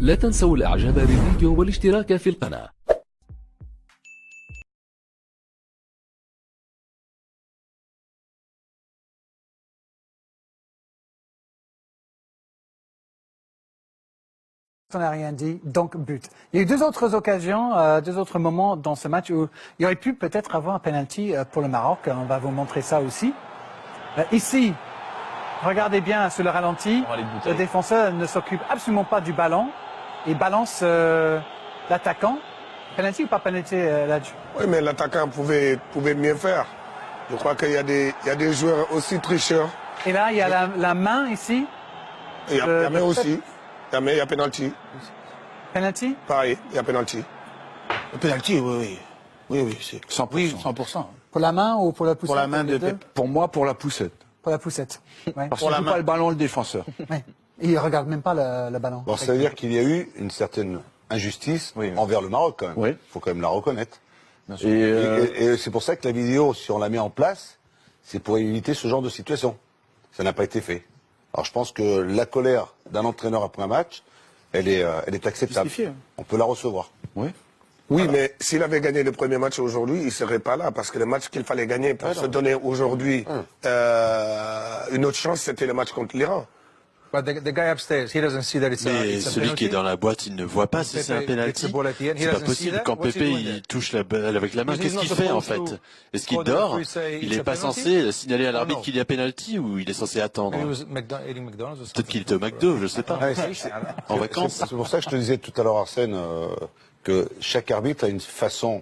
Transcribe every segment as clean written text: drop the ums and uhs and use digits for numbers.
لا تنسوا الاعجاب بالفيديو والاشتراك في القناة. On n'a rien dit, donc but. Il y a eu deux autres occasions, deux autres moments dans ce match où il y aurait pu peut-être avoir un penalty pour le Maroc. On va vous montrer ça aussi. Ici, regardez bien sur le ralenti, le défenseur ne s'occupe absolument pas du ballon et balance l'attaquant. Penalty ou pas penalty là-dessus? Oui, mais l'attaquant pouvait mieux faire. Je crois qu'il y a des joueurs aussi tricheurs. Et là, il y a la main ici. Il y a main aussi. Il y a penalty. Penalty? Pareil, il y a penalty. Le penalty, oui. Oui, c'est 100%. Oui, 100%. Pour la main ou pour la poussette? Pour la main de Pep. Pour moi, pour la poussette. Pour la poussette. Ouais. Parce qu'il ne joue pas le ballon, le défenseur. Ouais. Il ne regarde même pas le ballon. Bon, ça veut dire qu'il y a eu une certaine injustice envers le Maroc, quand même. Oui. Il faut quand même la reconnaître. Et c'est pour ça que la vidéo, si on la met en place, c'est pour éviter ce genre de situation. Ça n'a pas été fait. Alors je pense que la colère d'un entraîneur après un match, elle est acceptable. On peut la recevoir. Oui. Oui, mais s'il avait gagné le premier match aujourd'hui, il ne serait pas là. Parce que le match qu'il fallait gagner pour se donner aujourd'hui une autre chance, c'était le match contre l'Iran. Mais celui qui est dans la boîte, il ne voit pas si c'est un penalty. C'est pas possible. Quand Pépé il touche la balle avec la main, qu'est-ce qu'il fait en fait? Est-ce qu'il dort? Il n'est pas censé signaler à l'arbitre qu'il y a penalty ou il est censé attendre? Peut-être qu'il était au McDo, je sais pas. En vacances. C'est pour ça que je te disais tout à l'heure, Arsène, que chaque arbitre a une façon,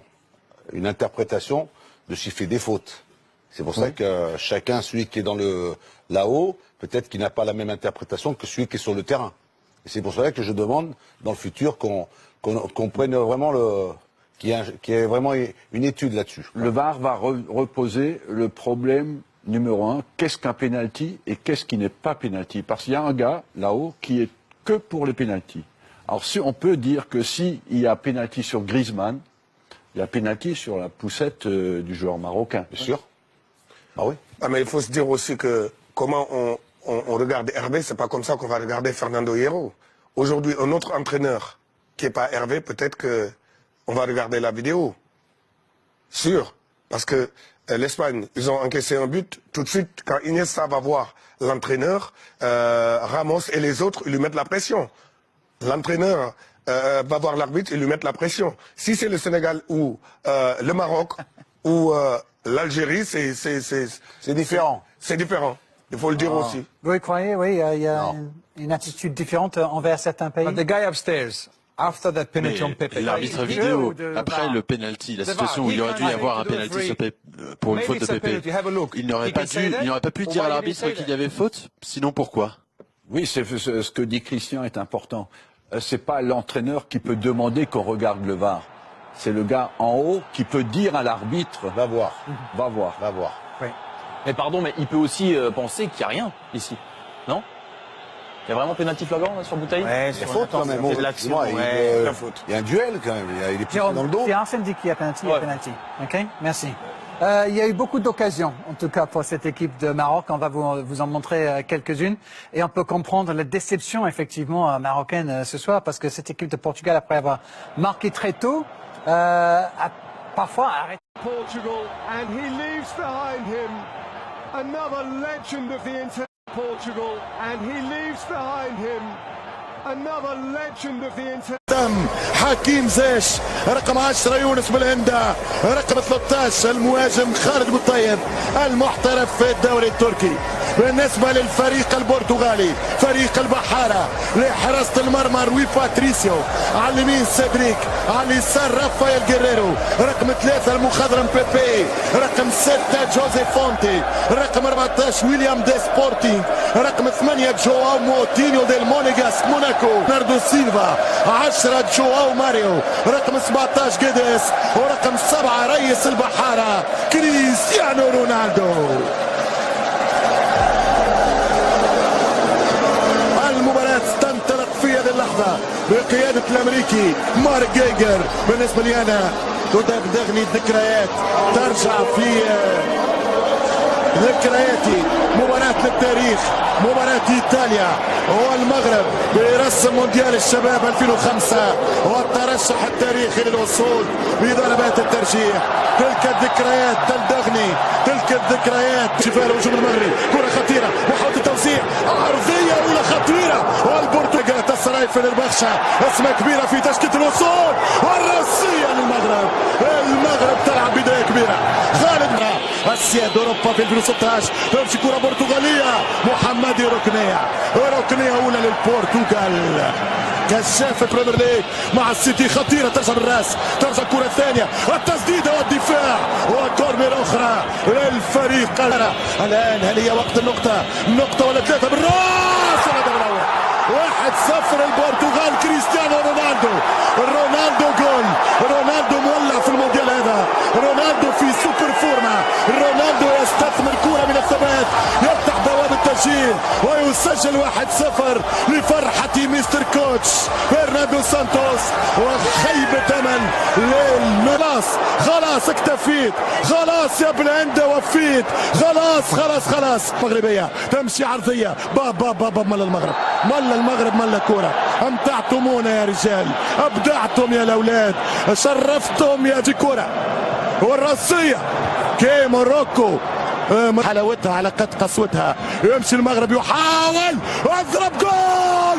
une interprétation de siffler des fautes. C'est pour ça que chacun, celui qui est dans là-haut, peut-être qu'il n'a pas la même interprétation que celui qui est sur le terrain. Et c'est pour cela que je demande, dans le futur, qu'on prenne vraiment qu'il y ait vraiment une étude là-dessus. le VAR va reposer le problème numéro 1. Qu'est-ce qu'un penalty et qu'est-ce qui n'est pas penalty? Parce qu'il y a un gars là-haut qui est que pour les penalties. Alors si on peut dire que s'il y a penalty sur Griezmann, il y a penalty sur la poussette du joueur marocain. Bien sûr. Ah oui. Ah, mais il faut se dire aussi que comment on regarde Hervé, c'est pas comme ça qu'on va regarder Fernando Hierro. Aujourd'hui, un autre entraîneur qui n'est pas Hervé, peut-être qu'on va regarder la vidéo. Sûr. Parce que l'Espagne, ils ont encaissé un but. Tout de suite, quand Iniesta va voir l'entraîneur, Ramos et les autres, ils lui mettent la pression. L'entraîneur va voir l'arbitre et lui mettre la pression. Si c'est le Sénégal ou le Maroc ou l'Algérie, c'est différent. C'est différent. Il faut le dire aussi. Vous croyez, oui, il y a une attitude différente envers certains pays. L'arbitre vidéo, après le penalty, la situation où il aurait dû y avoir un penalty pour une faute de Pépé, il n'aurait pas pu dire à l'arbitre qu'il y avait faute, sinon pourquoi? Oui, ce que dit Christian est important. C'est pas l'entraîneur qui peut demander qu'on regarde le VAR. C'est le gars en haut qui peut dire à l'arbitre Va voir. Va voir. Va voir. Oui. Mais pardon, mais il peut aussi penser qu'il n'y a rien ici, non? Il y a vraiment pénalty flagrant là, sur Bouteille? Ouais, c'est faute quand même. C'est de l'action. Il y a un duel quand même. Il est pieds dans le dos. Si Arsène dit qu'il y a penalty, il y a penalty. Ok, merci. Il y a eu beaucoup d'occasions, en tout cas pour cette équipe de Maroc. On va vous en montrer quelques-unes. Et on peut comprendre la déception, effectivement, marocaine ce soir, parce que cette équipe de Portugal, après avoir marqué très tôt, a parfois arrêté. Portugal, and he leaves behind him another legend of the Portugal, and he leaves behind him another legend of the حكيم زاش رقم 10 يونس بالهندا رقم 13 المهاجم خالد بوطيب المحترف في الدوري التركي. بالنسبة للفريق البرتغالي فريق البحارة لحراسة المرمى روي باتريسيو، على اليمين سيدريك، على اليسار رافائيل جيريرو، رقم 3 المخضرم بيبي، رقم 6 جوزي فونتي، رقم 14 ويليام دي سبورتينغ، رقم 8 جواو موتينيو ديل مونيغاس موناكو، ناردو سيلفا، 10 جواو ماريو، رقم 17 جيدس، ورقم 7 رئيس البحارة كريستيانو رونالدو. تنطلق في هذه اللحظة بقيادة الأمريكي مارك جيجر. بالنسبة لي أنا تدغدغني الذكريات، ترجع في ذكرياتي مباراة للتاريخ، مباراة إيطاليا والمغرب برسم مونديال الشباب 2005 والترشح التاريخي للوصول بضربات الترجيح. تلك الذكريات تلدغني، تلك الذكريات. شفاء الهجوم المغربي، كرة خطيرة، محاولة التوزيع، عرضية أولى خطيرة، والبرتغال السراي في البخشة، اسمها كبيرة في تشكيلة الوصول، والرأسية للمغرب. المغرب تلعب بداية كبيرة. خالد السياد أوروبا في 2016 تمشي كرة برتغالية، محمدي ركنية أولى للبرتغال. كشاف البريمير ليج مع السيتي، خطيرة ترجع بالراس، ترجع الكرة الثانية، التسديدة والدفاع وكورنر أخرى للفريق. الآن هل هي وقت النقطة ولا ثلاثة بالراس؟ الهدف الأول 1-0 البرتغال. كريستيانو رونالدو جول. رونالدو مولع في المونديال هذا، رونالدو في سوبر فورما، رونالدو يستثمر كرة من الثبات، يفتح بوابة التسجيل ويسجل 1-0 لفرحة مستر كوتش فرناندو سانتوس. وخيبة أمل خلاص اكتفيت، خلاص يا بلاندا وفيت، خلاص. مغربية تمشي عرضية، باب مل المغرب مل الكرة. امتعتمونا يا رجال، ابدعتم يا الاولاد، شرفتم يا كرة. والرأسية كي موروكو حلاوتها على قد قسوتها. يمشي المغرب يحاول، اضرب جول.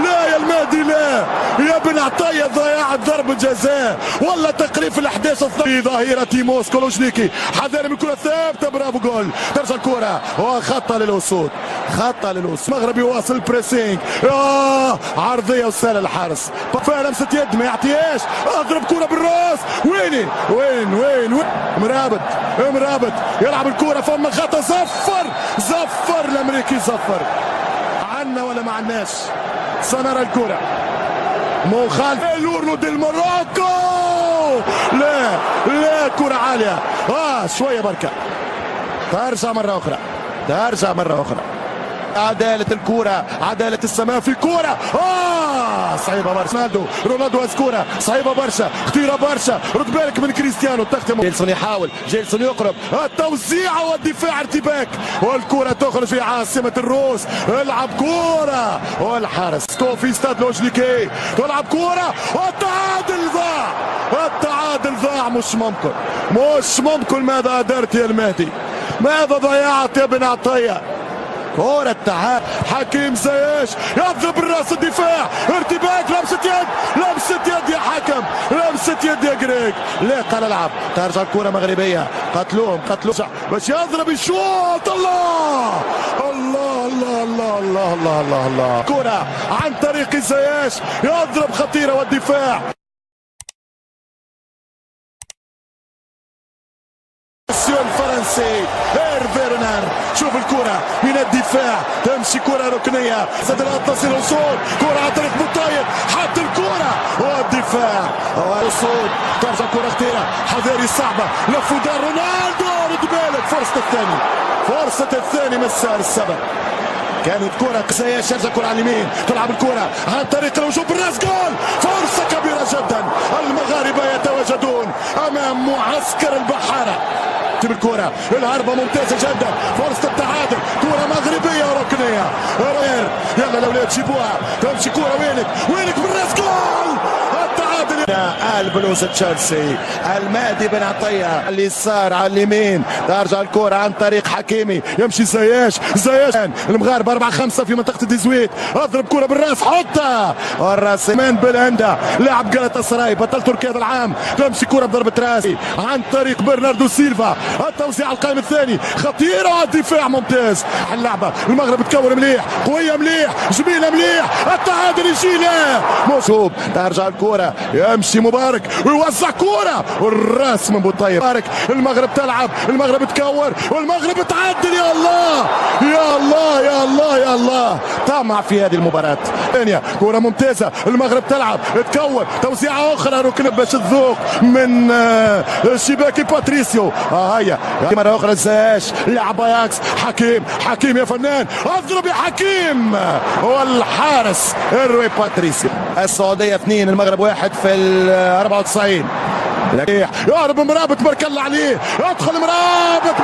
لا يا المهدي، لا يا بن عطية، ضياع ضربة جزاء ولا تقريب في ال11 في ظهيرة موسكو. لوجنيكي حذر من كرة ثابتة، برافو جول. ترجع الكرة وخطة للوصول. المغرب يواصل البريسينج، عرضية وسهلة الحارس، فيها لمسة يد ما يعطيهاش، اضرب كرة بالراس. وين مرابط يلعب الكرة، فما خطأ. زفر الامريكي، زفر عنا ولا ما عناش. سنرى الكرة مخالف لورنو ديل موروكو. لا كرة عالية، شوية بركة. ترجع مرة أخرى. عدالة الكرة، عدالة السماء في كرة، صعيبة برشا. رونالدو كرة صعيبة برشا، خطيرة برشا. رد بالك من كريستيانو، تختم. جيلسون يحاول، جيلسون يقرب، التوزيع والدفاع ارتباك، والكرة تخرج في عاصمة الروس. العب كرة والحارس في استاد لوجنيكي، تلعب كرة والتعادل ضاع. مش ممكن. ماذا أدرت يا المهدي؟ ماذا ضيعت يا بن عطية؟ كرة تعادل. حكيم زياش يضرب الراس، الدفاع ارتباك، لمسة يد يا حكم، لمسة يد يا جريك. لا قال العب. ترجع الكرة مغربية، قتلوهم باش يضرب الشوط. الله كرة عن طريق زياش، يضرب خطيرة والدفاع. الفرنسي فيرنر، شوف الكرة من الدفاع، تمشي كرة ركنية، صدر تصل الوصول، كرة عن طريق بوطايب، حط الكرة والدفاع والوصول. ترجع كرة خطيرة، حذاري صعبة، لفوا دار رونالدو. رد بالك، فرصة الثاني مسار السبب. كانت كرة زياش، يرجع كرة على اليمين، تلعب الكرة عن طريق الهجوم بالراس، جول. فرصة كبيرة جدا، المغاربة يتواجدون أمام معسكر البحارة. بالكرة الهربة ممتازة جدا، فرصة التعادل، كرة مغربية ركنية. يلا الأولاد جيبوها، تمشي كرة وينك بالراس، جول. التعادل. البلوز تشيلسي، المهدي بن عطية اليسار على اليمين، ترجع الكرة عن طريق حكيمي، يمشي زياش. المغاربة 4-5 في منطقة الديزويت، اضرب كرة بالراس، حطها والراس من بلهندا، لاعب جالاتا سراي بطل تركيا هذا العام. تمشي كرة بضربة راس عن طريق برناردو سيلفا، التوزيع على القائم الثاني، خطيرة، الدفاع ممتاز. اللعبة المغرب تكور مليح، قوية مليح، جميلة مليح، التعادل يجي. لا موسوب، ترجع الكرة، يمشي مبارك ويوزع كرة والراس من بوطيب. مبارك، المغرب تلعب، المغرب تكور، والمغرب تعدل. يا الله طمع في هذه المباراة. ثانية كرة ممتازة، المغرب تلعب، تكور، توزيعة أخرى، ركن باش تذوق من شباكي باتريسيو. هيا مرة أخرى زاش، لعب اياكس، حكيم يا فنان، اضرب يا حكيم، والحارس روي باتريسيو. السعودية 2 المغرب 1 في 94. يهرب مرابط بارك الله عليه، يدخل مرابط،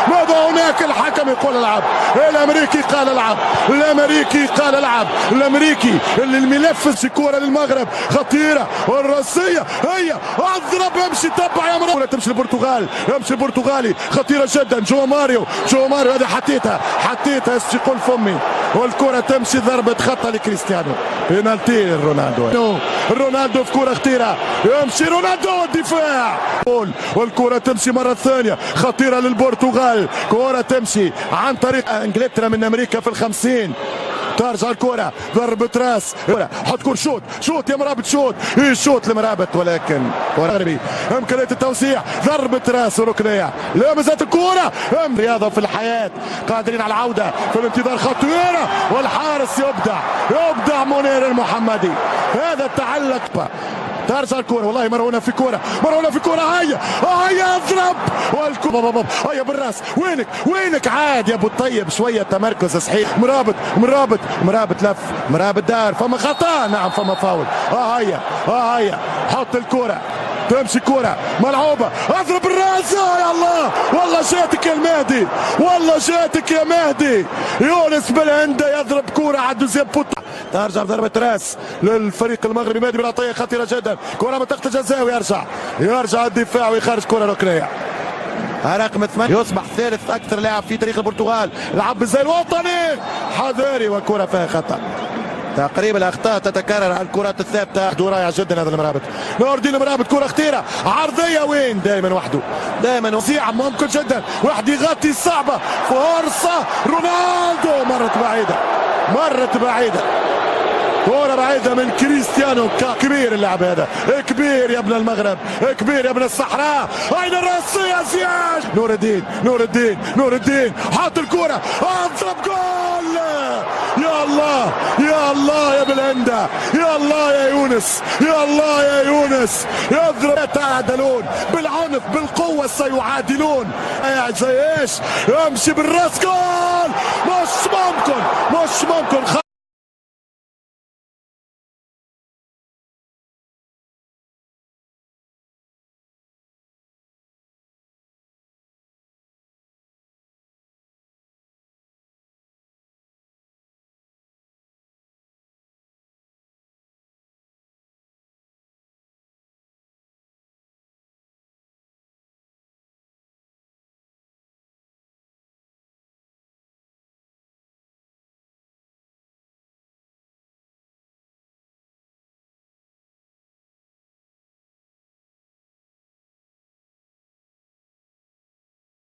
ماذا هناك الحكم يقول العب، الامريكي قال العب، الامريكي قال العب، الامريكي اللي الملفس كوره للمغرب خطيره والراسيه هي اضرب، امشي تبع يا مرابط، تمشي البرتغال، يمشي البرتغالي خطيره جدا، جو ماريو هذه حطيتها يقول فمي، والكره تمشي ضربه خطا لكريستيانو، بينالتي رونالدو في كره خطيره، يمشي رونالدو الدفاع، والكره تمشي مره ثانيه خطيره للبرتغال، كره تمشي عن طريق انجلترا من امريكا في ال50، ترجع الكره ضربه راس، حط كور شوت يا مرابط، شوت لمرابط، ولكن غربي امكانيه التوسيع، ضربه راس وركنيه، لا مازالت الكره، رياضه في الحياه، قادرين على العوده في الانتظار، خطيره والحارس يبدع منير المحمدي، هذا تعلق، ترجع الكرة، والله مرونة في كرة، هيا اضرب، والكرة هيا بالراس، وينك عاد يا ابو الطيب، شوية تمركز صحيح، مرابط لف، مرابط دار، فما خطأ، نعم فما فاول، هيا حط الكرة، تمشي كرة ملعوبة، اضرب الراس، يا الله، والله جاتك يا مهدي، يونس بالهندة يضرب كرة على الدوزيام بوت، ترجع ضربة راس للفريق المغربي، مهدي بن عطية خطيرة جدا، كرة منطقة الجزاء، ويرجع الدفاع ويخرج كرة ركنية. رقم 8 يصبح ثالث أكثر لاعب في تاريخ البرتغال، لعب بالزي الوطني، حذاري والكرة فيها خطأ. تقريبا الاخطاء تتكرر على الكرات الثابته، رائع جدا هذا المرابط، نور الدين المرابط، كره خطيره عرضيه، وين دائما وحده، دائما وسيعه، ممكن جدا واحد يغطي، صعبه، فرصه رونالدو، مرت بعيده، كرة بعيدة من كريستيانو، كبير اللاعب هذا، كبير يا ابن المغرب، كبير يا ابن الصحراء، أين الراسية زياش، نور الدين حاط الكرة، اضرب جول، يا الله يا بالهندة، يا الله يا يونس، يضرب، يتعادلون بالعنف بالقوة، سيعادلون، زي ايش، يمشي بالراس، جول، مش ممكن،